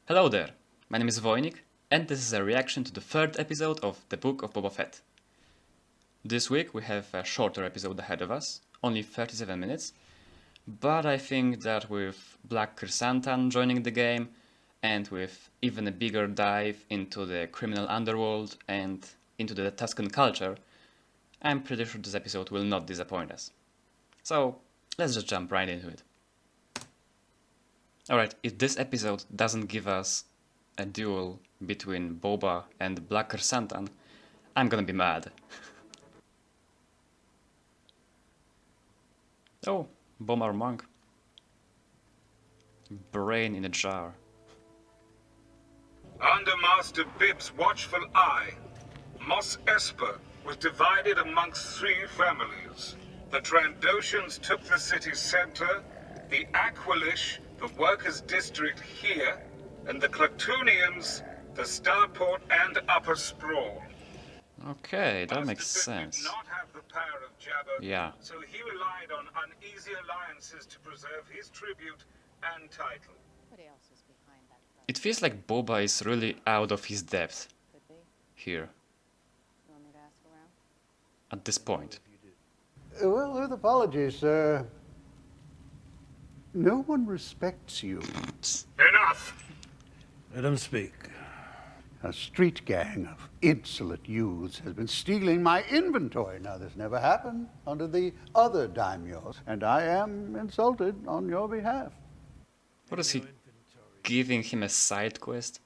Hello there, my name is Wojnik, and this is a reaction to the third episode of the Book of Boba Fett. This week we have a shorter episode ahead of us, only 37 minutes, but I think that with Black Chrysanthemum joining the game, and with even a bigger dive into the criminal underworld and into the Tusken culture, I'm pretty sure this episode will not disappoint us. So, let's just jump right into it. Alright, if this episode doesn't give us a duel between Boba and Black Chrysanthemum, I'm gonna be mad. Oh, Bomar Monk. Brain in a jar. Under Master Bib's watchful eye, Mos Espa was divided amongst three families. The Trandoshans took the city's center, the Aquilish, the workers' district here, and the Clatoonians, the Starport and Upper Sprawl. Okay, that makes sense. Did not have the power of Jabba, Yeah. so he relied on uneasy alliances to preserve his tribute and title. What else is behind that front? It feels like Boba is really out of his depth Could be. here, You want me to ask around? at this point. Well, with apologies, sir. No one respects you. Enough! Let him speak. A street gang of insolent youths has been stealing my inventory. Now, this never happened under the other daimyos, and I am insulted on your behalf. What is he giving him a side quest?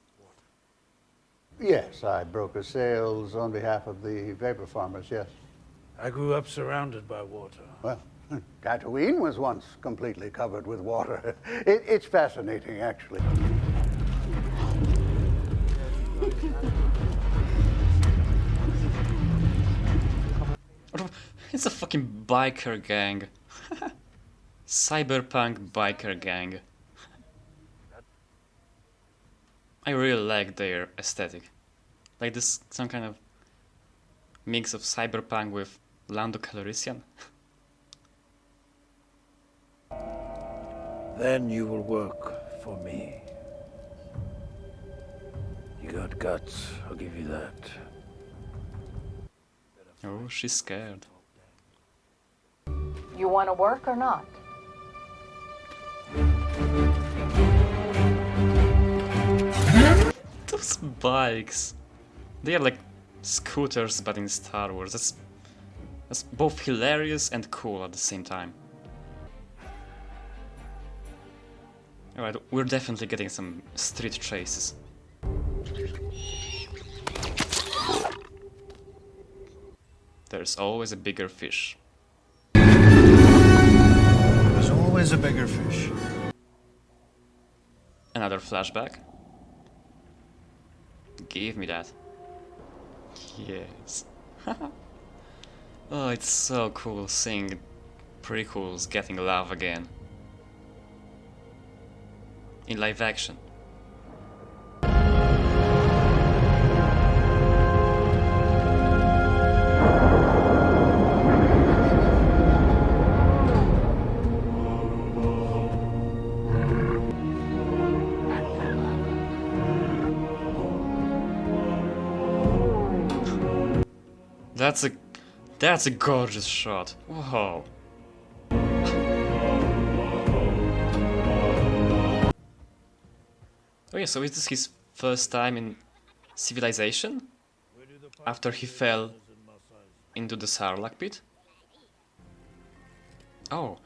Yes, I broker sales on behalf of the vapor farmers, yes. I grew up surrounded by water. Well, Tatooine was once completely covered with water. It's fascinating, actually. It's a fucking biker gang. Cyberpunk biker gang. I really like their aesthetic. Like this, some kind of mix of cyberpunk with Lando Calrissian. Then you will work for me. You got guts, I'll give you that. Oh, she's scared. You want to work or not? Those bikes. They are like scooters but in Star Wars. That's both hilarious and cool at the same time. Alright, we're definitely getting some street chases. There's always a bigger fish. There's always a bigger fish. Another flashback. Give me that. Yes. Oh, it's so cool seeing prequels getting love again. In live action. That's a gorgeous shot. Whoa. Oh yeah, so is this his first time in civilization? After he fell into the Sarlacc pit? Oh.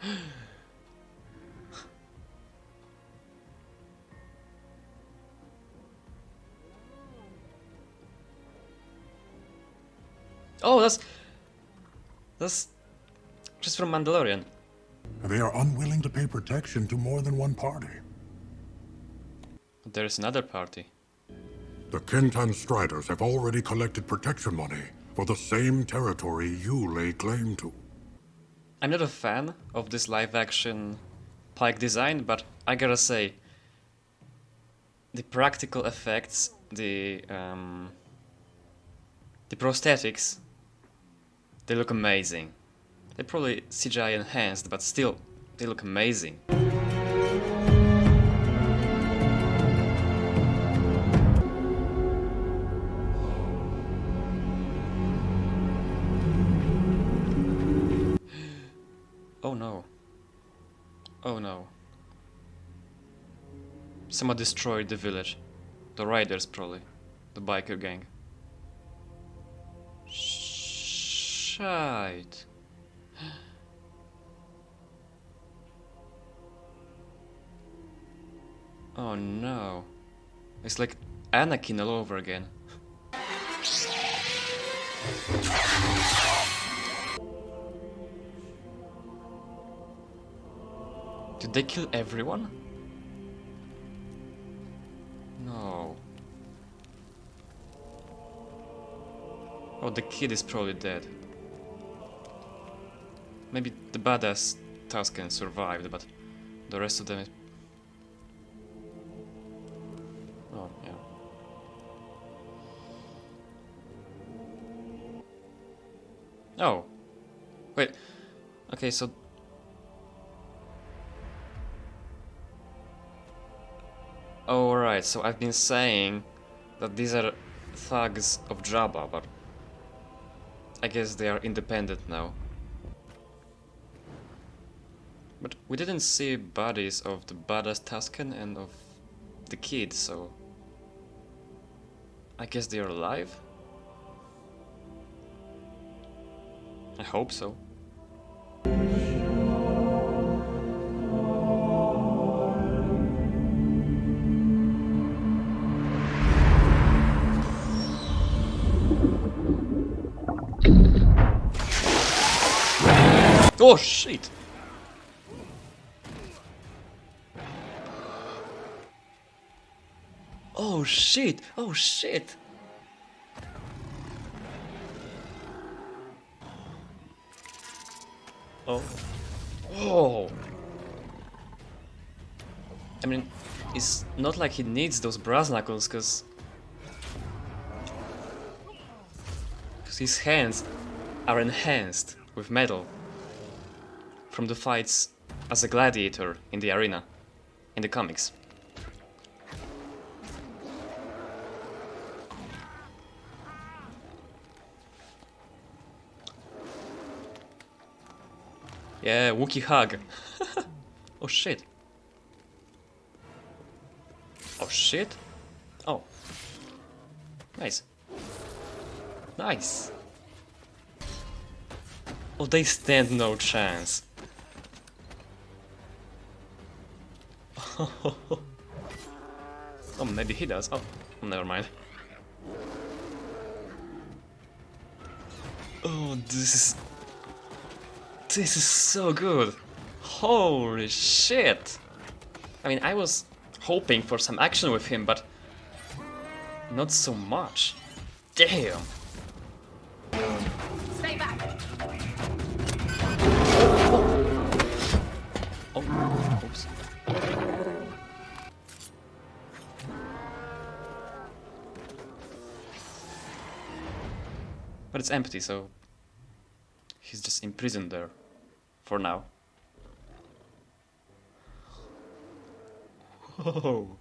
Oh, that's just from Mandalorian. They are unwilling to pay protection to more than one party. There's another party. The Kentan Striders have already collected protection money for the same territory you lay claim to. I'm not a fan of this live-action Pike design, but I gotta say, the practical effects, the prosthetics, they look amazing. They're probably CGI enhanced, but still, they look amazing. Oh no. Someone destroyed the village. The riders, probably. The biker gang. Shite. Oh no. It's like Anakin all over again. Did they kill everyone? No. Oh, the kid is probably dead. Maybe the badass Tusken survived, but the rest of them is... Oh, yeah. Oh. Wait. Okay, so... Oh, right, so I've been saying that these are thugs of Jabba, but I guess they are independent now. But we didn't see bodies of the badass Tusken and of the kid, so I guess they are alive? I hope so. Oh shit! Oh shit! Oh shit! Oh. Oh! I mean, it's not like he needs those brass knuckles, cause his hands are enhanced with metal from the fights as a gladiator in the arena, in the comics. Yeah, Wookiee hug. Oh shit. Oh shit. Oh. Nice. Nice. Oh, they stand no chance. Oh, maybe he does. Oh, never mind. Oh, this is so good. Holy shit. I mean, I was hoping for some action with him, but not so much. Damn. Stay back. Oh, oops. But it's empty, so he's just imprisoned there for now. Whoa.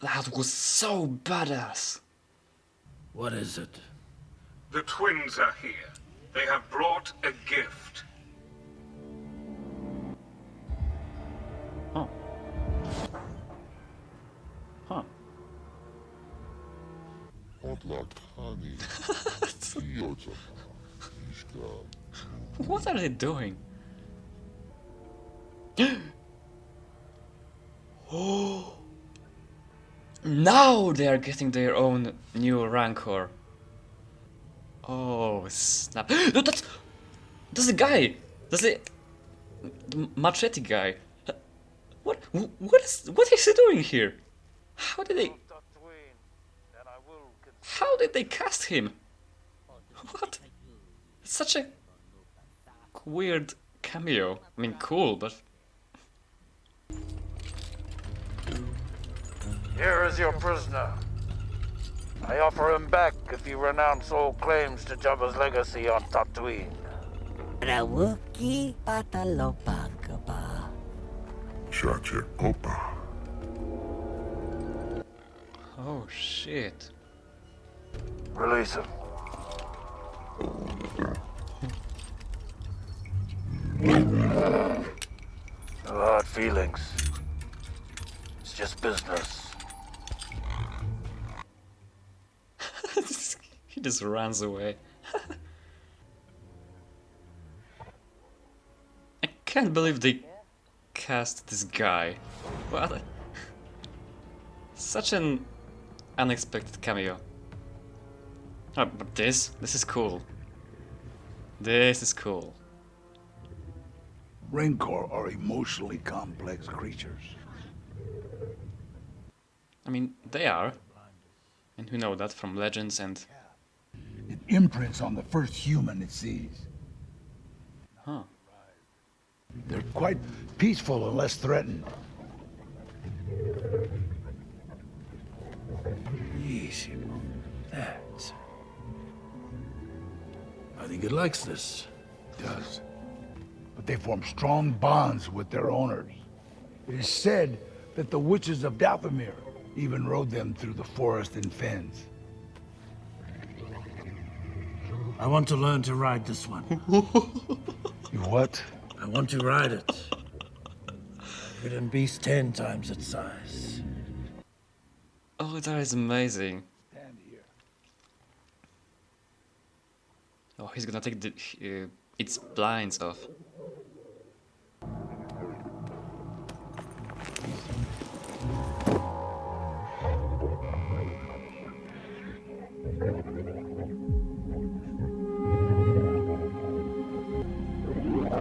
That was so badass. What is it? The twins are here. They have brought a gift. Huh. Huh. What are they doing? Oh! Now they are getting their own new rancor. Oh snap! No, that's the guy. That's the machete guy. What is he doing here? How did they cast him? What? It's such a weird cameo. I mean, cool, but Here is your prisoner. I offer him back if you renounce all claims to Jabba's legacy on Tatooine. Rawuki Patalopagaba. Chache Opa. oh shit. Release him. No hard feelings. It's just business. He just runs away. I can't believe they cast this guy. What? Such an unexpected cameo. Oh, but this is cool. This is cool. Rancor are emotionally complex creatures. I mean, they are. And we know that from legends and... It imprints on the first human it sees. Huh. They're quite peaceful and less threatened. Easy. That's... I think it likes this. It does. But they form strong bonds with their owners. It is said that the witches of Dathomir even rode them through the forest and fens. I want to learn to ride this one. You what? I want to ride it. Ridden beast 10 times its size. Oh, that is amazing. Stand here. Oh, he's gonna take the, its blinds off.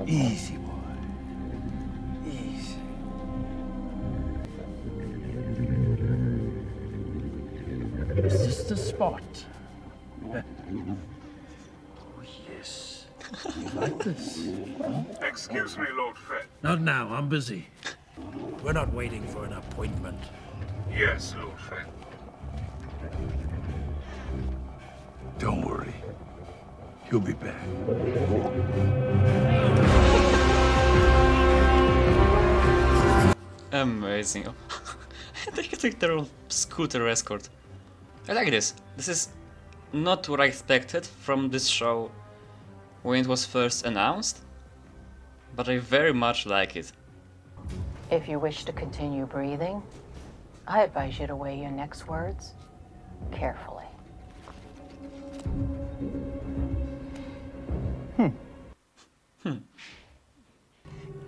Easy, boy. Easy. Is this the spot? Oh, yes. You like this? Excuse me, Lord Fett. Not now, I'm busy. We're not waiting for an appointment. Yes, Lord Fett. Don't worry. He'll be back. Amazing. They can take their own scooter escort. I like this. This is not what I expected from this show when it was first announced, but I very much like it. If you wish to continue breathing, I advise you to weigh your next words carefully.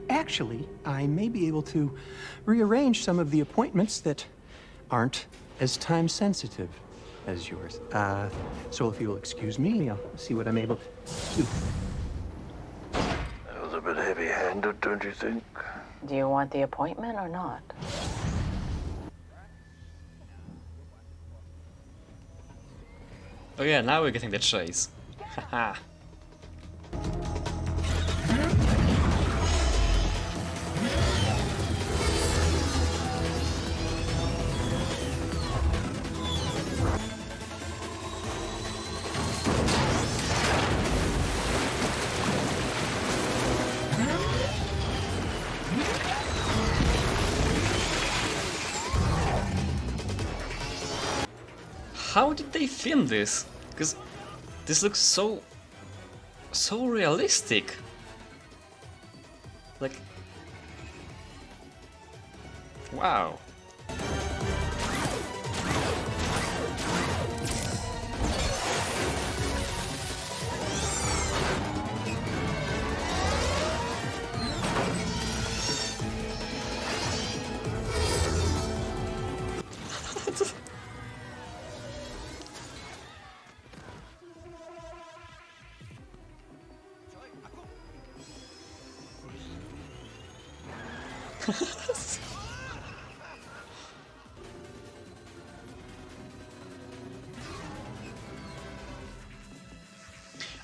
Actually, I may be able to rearrange some of the appointments that aren't as time sensitive as yours. So if you'll excuse me, I'll see what I'm able to do. That was a bit heavy-handed, don't you think? Do you want the appointment or not? Oh yeah, now we're getting the chase. Haha. How did they film this? Because this looks so realistic. Like, wow.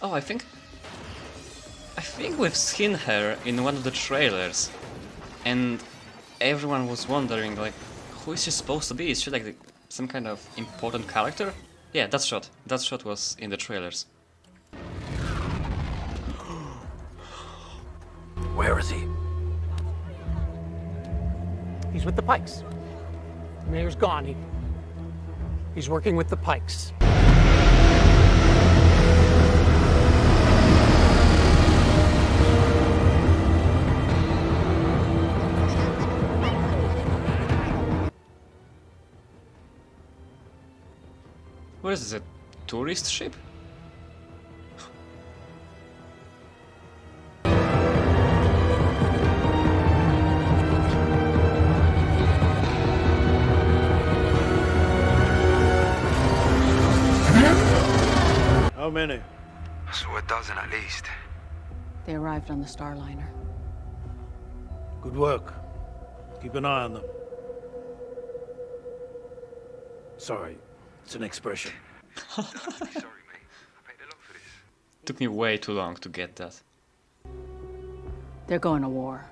Oh, I think we've seen her in one of the trailers, and everyone was wondering, like, who is she supposed to be? Is she like some kind of important character? Yeah, that shot was in the trailers. Where is he? He's with the Pikes. The mayor's gone. He's working with the Pikes. What is it? Tourist ship? How many? I saw a dozen at least. They arrived on the Starliner. Good work. Keep an eye on them. Sorry, it's an expression. Sorry, mate. I paid a lot for this. Took me way too long to get that. They're going to war.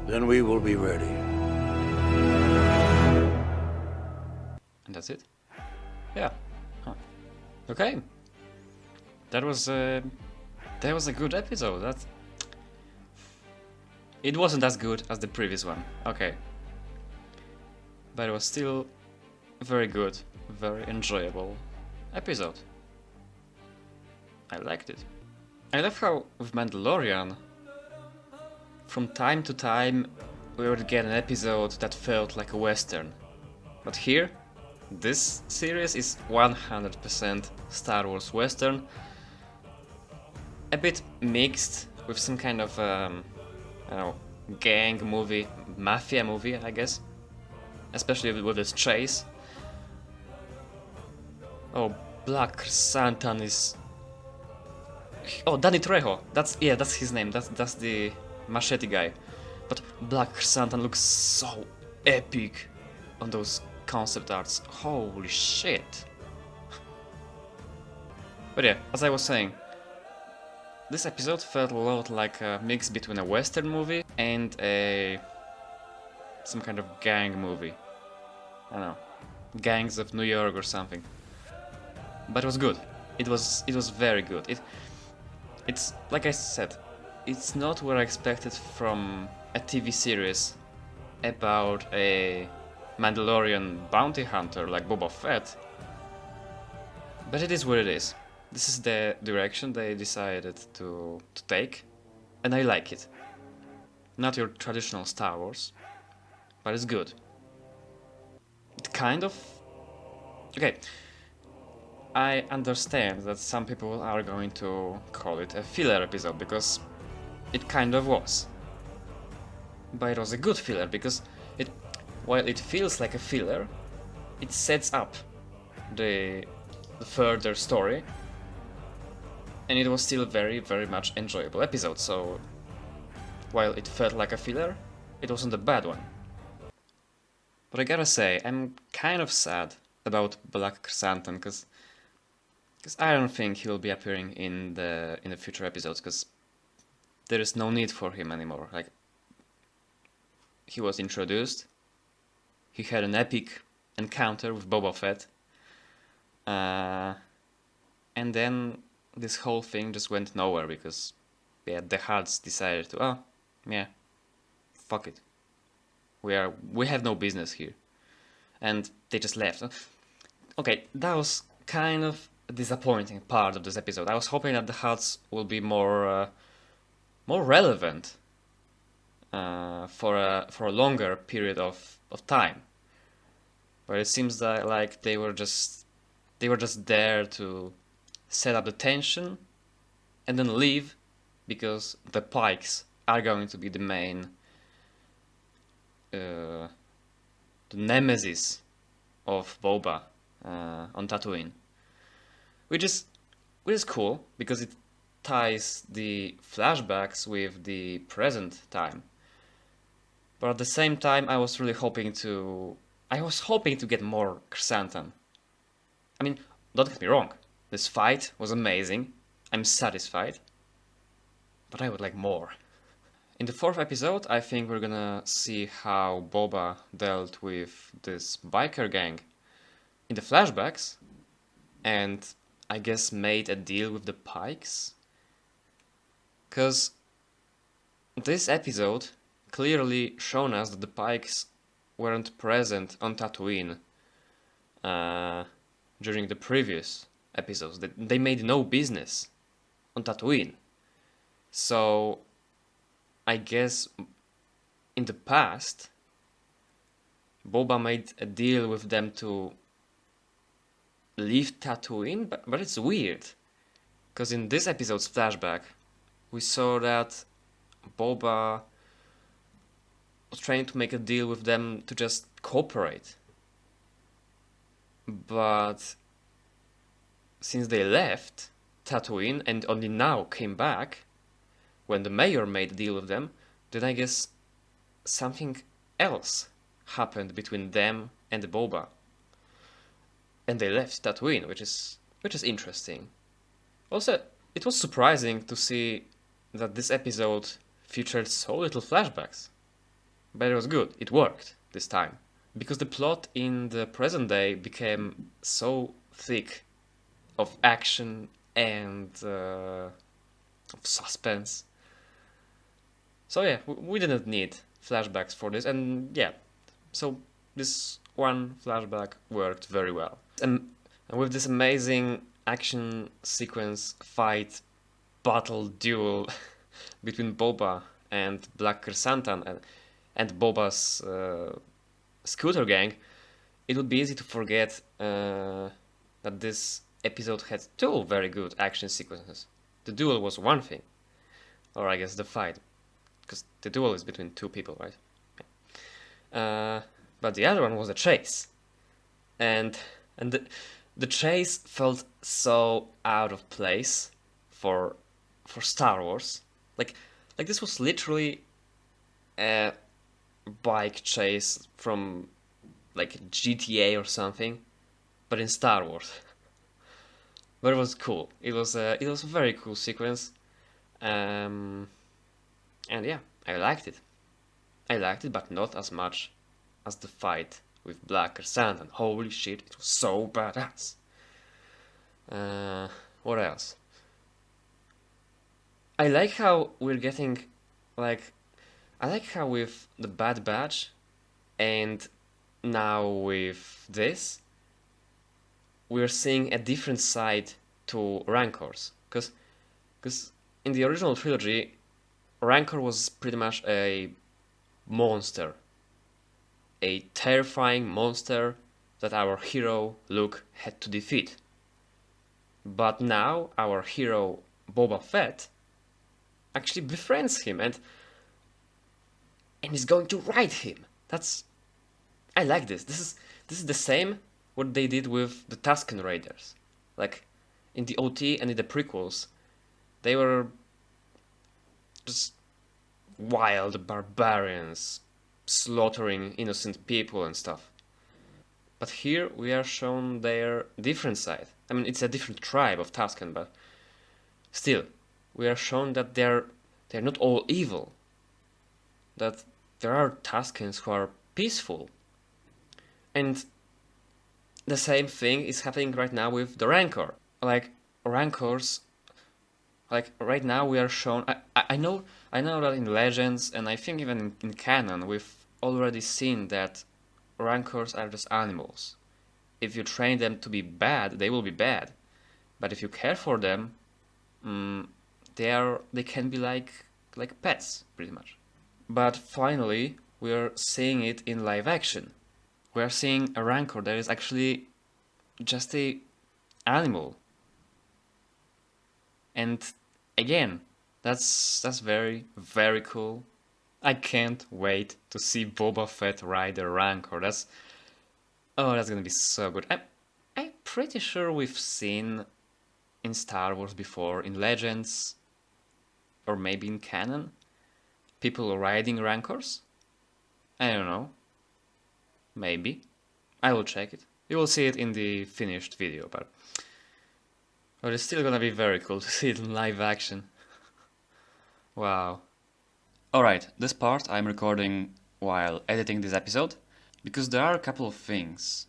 Then we will be ready. And that's it? Yeah. Huh. Okay. That was a good episode. It wasn't as good as the previous one. Okay. But it was still very good, very enjoyable episode. I liked it. I love how with Mandalorian, from time to time, we would get an episode that felt like a western. But here, this series is 100% Star Wars western. A bit mixed with some kind of, I don't know, gang movie, mafia movie, I guess. Especially with this chase. Oh, Black Santan is... Oh, Danny Trejo. That's his name. That's the machete guy. But Black Santan looks so epic on those concept arts. Holy shit. But yeah, as I was saying, this episode felt a lot like a mix between a western movie and some kind of gang movie. I don't know, Gangs of New York or something. But it was good. It was very good. It's like I said, it's not what I expected from a TV series about a Mandalorian bounty hunter like Boba Fett. But it is what it is. This is the direction they decided to take, and I like it. Not your traditional Star Wars, but it's good. It kind of... Okay, I understand that some people are going to call it a filler episode, because it kind of was. But it was a good filler, because while it feels like a filler, it sets up the further story, and it was still very, very much enjoyable episode, so while it felt like a filler, it wasn't a bad one. But I gotta say, I'm kind of sad about Black Chrysanthemum, because I don't think he will be appearing in the future episodes, because there is no need for him anymore. Like, he was introduced, he had an epic encounter with Boba Fett, and then this whole thing just went nowhere, because the Huds decided to, fuck it. We have no business here. And they just left. Okay, that was kind of a disappointing part of this episode. I was hoping that the Huds will be more relevant for a longer period of time. But it seems that like they were just there to set up the tension and then leave, because the Pikes are going to be the main the nemesis of Boba on Tatooine, which is cool, because it ties the flashbacks with the present time. But at the same time, I was hoping to get more Chrysanthemum. I mean, don't get me wrong, this fight was amazing, I'm satisfied, but I would like more. In the 4th episode, I think we're gonna see how Boba dealt with this biker gang in the flashbacks, and I guess made a deal with the Pikes. Because this episode clearly shown us that the Pikes weren't present on Tatooine during the previous episodes. They made no business on Tatooine. So I guess in the past Boba made a deal with them to leave Tatooine, but it's weird. Because in this episode's flashback, we saw that Boba was trying to make a deal with them to just cooperate. But since they left Tatooine and only now came back, when the mayor made a deal with them, then I guess something else happened between them and Boba. And they left Tatooine, which is interesting. Also, it was surprising to see that this episode featured so little flashbacks. But it was good, it worked this time. Because the plot in the present day became so thick of action and of suspense. So yeah, we didn't need flashbacks for this, and yeah, so this one flashback worked very well. And with this amazing action sequence, fight, battle, duel between Boba and Black Chrysanthemum and Boba's scooter gang, it would be easy to forget that this episode had two very good action sequences. The duel was one thing, or I guess the fight, because the duel is between two people, right? But the other one was a chase, and the chase felt so out of place for Star Wars. Like this was literally a bike chase from like GTA or something, but in Star Wars. But it was cool. It was a very cool sequence, and yeah, I liked it. But not as much as the fight with Black Chrysanthemum. Holy shit, it was so badass. What else? I like how we're getting, I like how with the Bad Batch, and now with this, we're seeing a different side to Rancors. Because in the original trilogy, Rancor was pretty much a monster. A terrifying monster that our hero, Luke, had to defeat. But now, our hero, Boba Fett, actually befriends him and is going to ride him. I like this. This is the same what they did with the Tusken Raiders. Like, in the OT and in the prequels, they were just wild barbarians, slaughtering innocent people and stuff. But here we are shown their different side. I mean, it's a different tribe of Tusken, but still, we are shown that they're not all evil. That there are Tuskens who are peaceful. And the same thing is happening right now with the Rancor. Like, Rancors, like, right now we are shown... I know that in Legends, and I think even in canon, we've already seen that Rancors are just animals. If you train them to be bad, they will be bad. But if you care for them, they can be like pets, pretty much. But finally, we are seeing it in live action. We are seeing a Rancor that is actually just a animal. And again, that's very, very cool. I can't wait to see Boba Fett ride a Rancor. That's gonna be so good. I'm pretty sure we've seen in Star Wars before, in Legends, or maybe in canon, people riding Rancors. I don't know. Maybe. I will check it. You will see it in the finished video, but it's still gonna be very cool to see it in live action. Wow. Alright, this part I'm recording while editing this episode, because there are a couple of things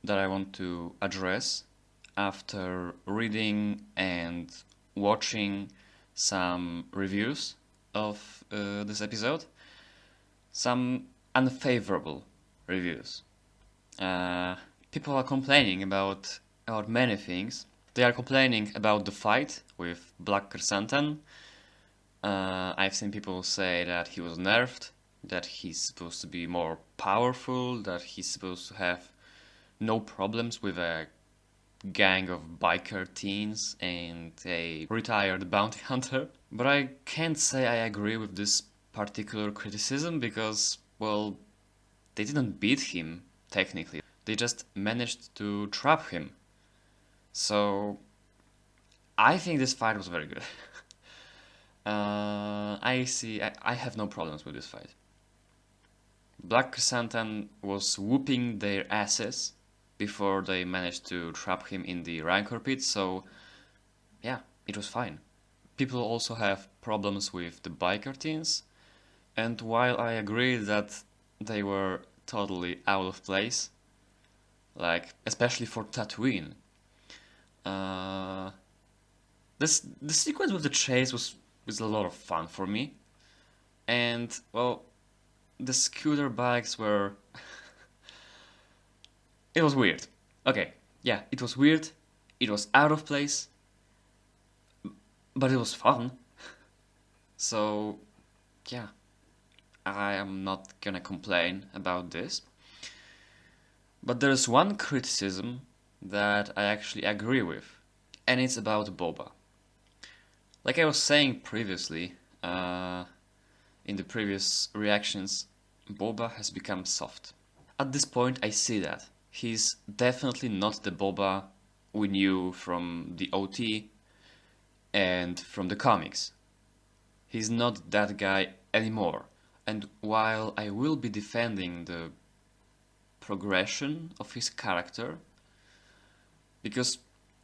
that I want to address after reading and watching some reviews of this episode. Some unfavorable reviews. People are complaining about many things. They are complaining about the fight with Black Chrysanthemum. I've seen people say that he was nerfed that he's supposed to be more powerful, that he's supposed to have no problems with a gang of biker teens and a retired bounty hunter. But I can't say I agree with this particular criticism because, well, they didn't beat him, technically. They just managed to trap him. So, I think this fight was very good. I have no problems with this fight. Black Chrysanthemum was whooping their asses before they managed to trap him in the Rancor pit, so yeah, it was fine. People also have problems with the biker teens, and while I agree that they were totally out of place, like especially for Tatooine, the sequence with the chase was a lot of fun for me, and well, the scooter bikes were it was weird. Okay, yeah, it was weird, it was out of place, but it was fun. So, yeah, I am not gonna complain about this. But there's one criticism that I actually agree with, and it's about Boba. Like I was saying previously, in the previous reactions, Boba has become soft. At this point I see that. He's definitely not the Boba we knew from the OT and from the comics. He's not that guy anymore. And while I will be defending the progression of his character, because,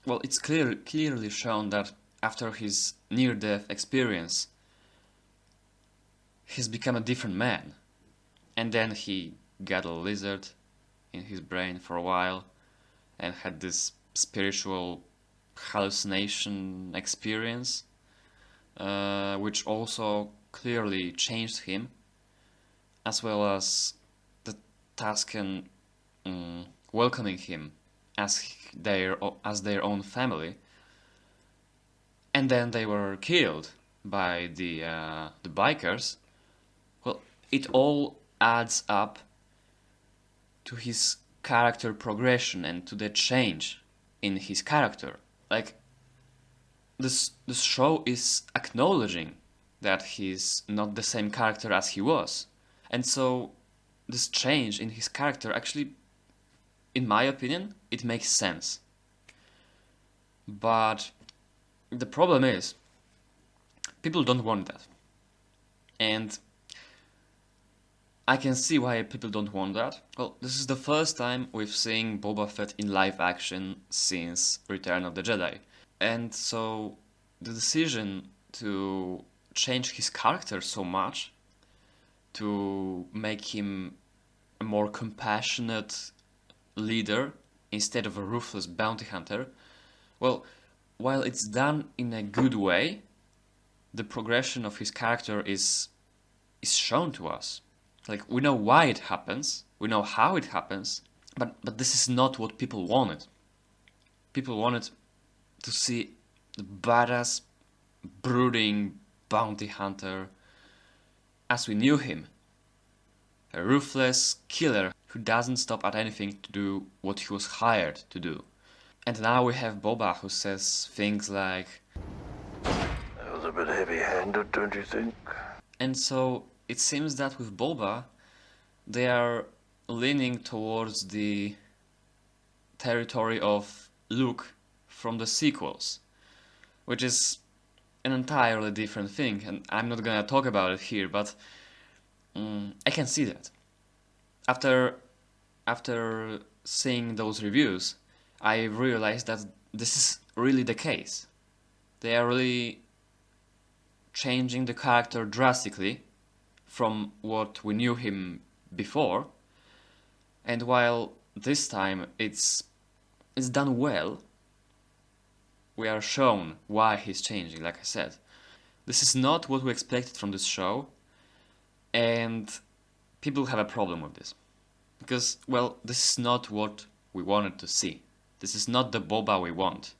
well, it's clearly shown that after his near-death experience, he's become a different man. And then he got a lizard in his brain for a while and had this spiritual hallucination experience, which also clearly changed him, as well as the Tusken welcoming him as their own family, and then they were killed by the bikers. Well, it all adds up to his character progression and to the change in his character. Like, this show is acknowledging that he's not the same character as he was. And so this change in his character actually, in my opinion, it makes sense. But the problem is, people don't want that. And I can see why people don't want that. Well, this is the first time we've seen Boba Fett in live action since Return of the Jedi. And so the decision to change his character so much, to make him a more compassionate leader instead of a ruthless bounty hunter, well, while it's done in a good way, the progression of his character is shown to us. Like, we know why it happens, we know how it happens, but this is not what people wanted. People wanted to see the badass, brooding bounty hunter as we knew him. A ruthless killer who doesn't stop at anything to do what he was hired to do. And now we have Boba who says things like, That was a bit heavy-handed, don't you think? And so it seems that with Boba, they are leaning towards the territory of Luke from the sequels, which is an entirely different thing, and I'm not gonna talk about it here, but I can see that. After seeing those reviews, I realized that this is really the case. They are really changing the character drastically from what we knew him before, and while this time it's done well, we are shown why he's changing, like I said. This is not what we expected from this show, and people have a problem with this. Because, well, this is not what we wanted to see. This is not the Boba we want.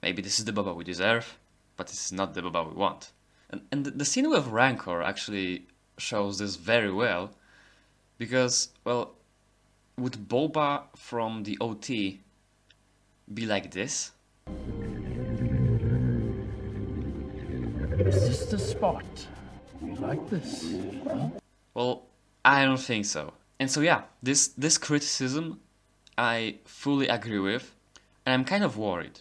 Maybe this is the Boba we deserve, but this is not the Boba we want. And the scene with Rancor actually shows this very well, because, well, would Boba from the OT be like this? Is this the spot? You like this? Huh? Well, I don't think so. And so yeah, this criticism I fully agree with, and I'm kind of worried.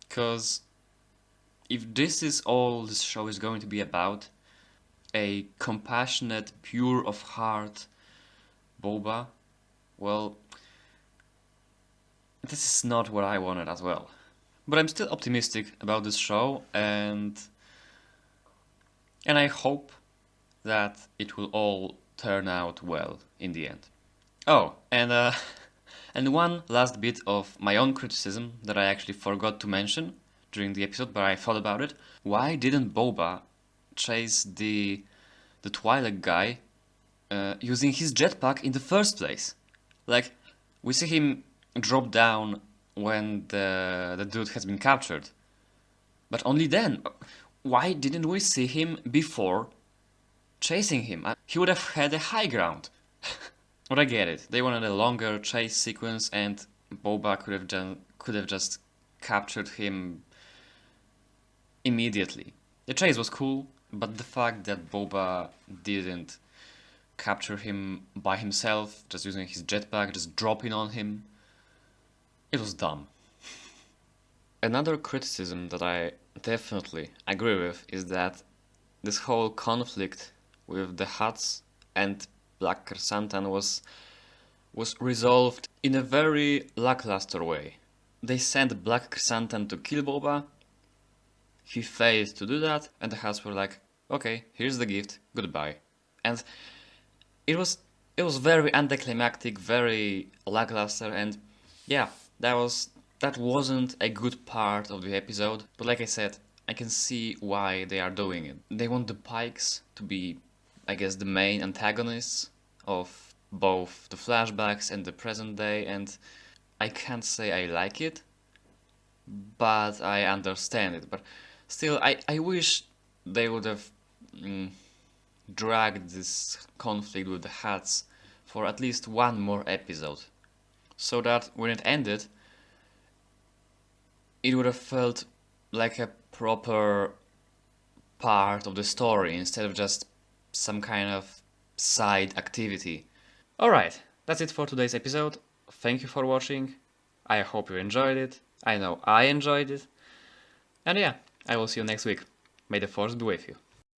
Because if this is all this show is going to be about, a compassionate, pure of heart Boba, well, this is not what I wanted as well. But I'm still optimistic about this show, and I hope that it will all turn out well in the end. Oh, and and one last bit of my own criticism that I actually forgot to mention during the episode, but I thought about it. Why didn't Boba chase the Twi'lek guy using his jetpack in the first place? Like, we see him drop down when the dude has been captured, but only then. Why didn't we see him before chasing him? He would have had a high ground. But I get it. They wanted a longer chase sequence, and Boba could have just captured him immediately. The chase was cool, but the fact that Boba didn't capture him by himself, just using his jetpack, just dropping on him, it was dumb. Another criticism that I definitely agree with is that this whole conflict with the Hutts and Black Krrsantan was resolved in a very lackluster way. They sent Black Krrsantan to kill Boba, he failed to do that, and the Hutts were like, okay, here's the gift, goodbye. And it was very anticlimactic, very lackluster, and yeah, that wasn't a good part of the episode, but like I said, I can see why they are doing it. They want the Pikes to be, I guess, the main antagonists of both the flashbacks and the present day, and I can't say I like it, but I understand it. But still, I wish they would have dragged this conflict with the Hutts for at least one more episode, so that when it ended, it would have felt like a proper part of the story instead of just some kind of side activity. Alright, that's it for today's episode. Thank you for watching. I hope you enjoyed it. I know I enjoyed it. And yeah, I will see you next week. May the Force be with you.